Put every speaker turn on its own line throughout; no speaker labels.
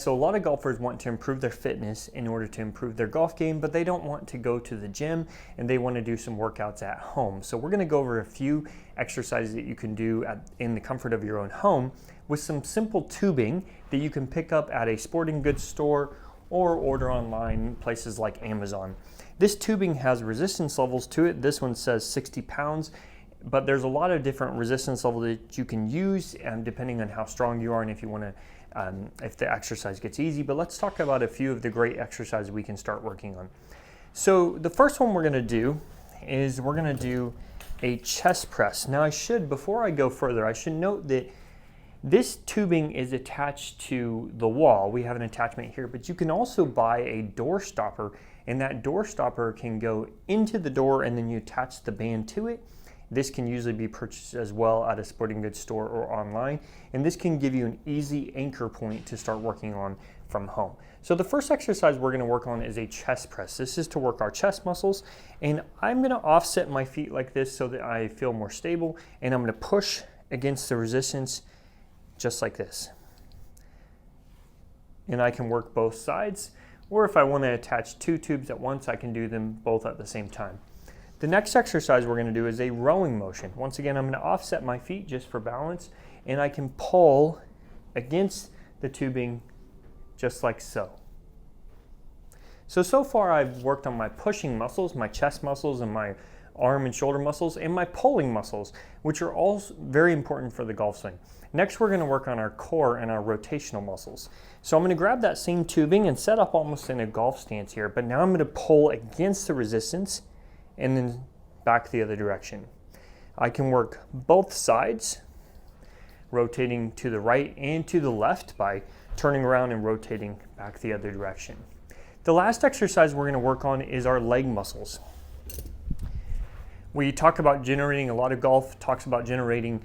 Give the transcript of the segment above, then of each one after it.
So a lot of golfers want to improve their fitness in order to improve their golf game, but they don't want to go to the gym and they want to do some workouts at home. So we're going to go over a few exercises that you can do in the comfort of your own home with some simple tubing that you can pick up at a sporting goods store or order online, places like Amazon. This tubing has resistance levels to it. This one says 60 pounds, but there's a lot of different resistance levels that you can use depending on how strong you are and if you want to if the exercise gets easy. But let's talk about a few of the great exercises we can start working on. So the first one we're going to do is we're going to do a chest press. Now before I go further, I should note that this tubing is attached to the wall. We have an attachment here, but you can also buy a door stopper, and that door stopper can go into the door and then you attach the band to it. This can usually be purchased as well at a sporting goods store or online, and this can give you an easy anchor point to start working on from home. So the first exercise we're going to work on is a chest press. This is to work our chest muscles, and I'm going to offset my feet like this so that I feel more stable, and I'm going to push against the resistance just like this. And I can work both sides, or if I want to attach two tubes at once, I can do them both at the same time. The next exercise we're going to do is a rowing motion. Once again, I'm going to offset my feet just for balance, and I can pull against the tubing just like so. So far I've worked on my pushing muscles, my chest muscles, and my arm and shoulder muscles, and my pulling muscles, which are all very important for the golf swing. Next, we're going to work on our core and our rotational muscles. So I'm going to grab that same tubing and set up almost in a golf stance here, but now I'm going to pull against the resistance and then back the other direction. I can work both sides, rotating to the right and to the left by turning around and rotating back the other direction. The last exercise we're going to work on is our leg muscles. We talk about generating, a lot of golf talks about generating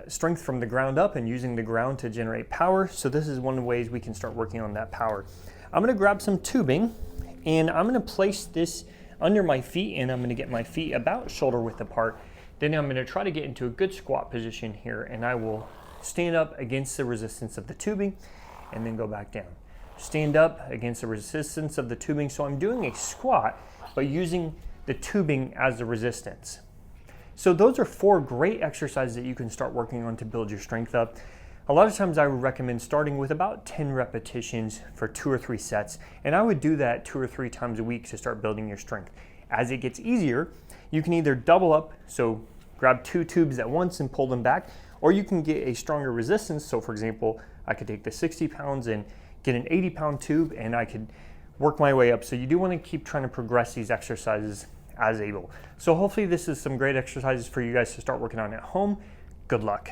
strength from the ground up and using the ground to generate power. So this is one of the ways we can start working on that power. I'm going to grab some tubing and I'm going to place this under my feet, and I'm going to get my feet about shoulder width apart. Then I'm going to try to get into a good squat position here, and I will stand up against the resistance of the tubing and then go back down. Stand up against the resistance of the tubing. So I'm doing a squat, but using the tubing as the resistance. So those are 4 great exercises that you can start working on to build your strength up. A lot of times I would recommend starting with about 10 repetitions for 2 or 3 sets, and I would do that 2 or 3 times a week to start building your strength. As it gets easier, you can either double up, so grab 2 tubes at once and pull them back, or you can get a stronger resistance. So for example, I could take the 60 pounds and get an 80-pound tube, and I could work my way up. So you do want to keep trying to progress these exercises as able. So hopefully this is some great exercises for you guys to start working on at home. Good luck.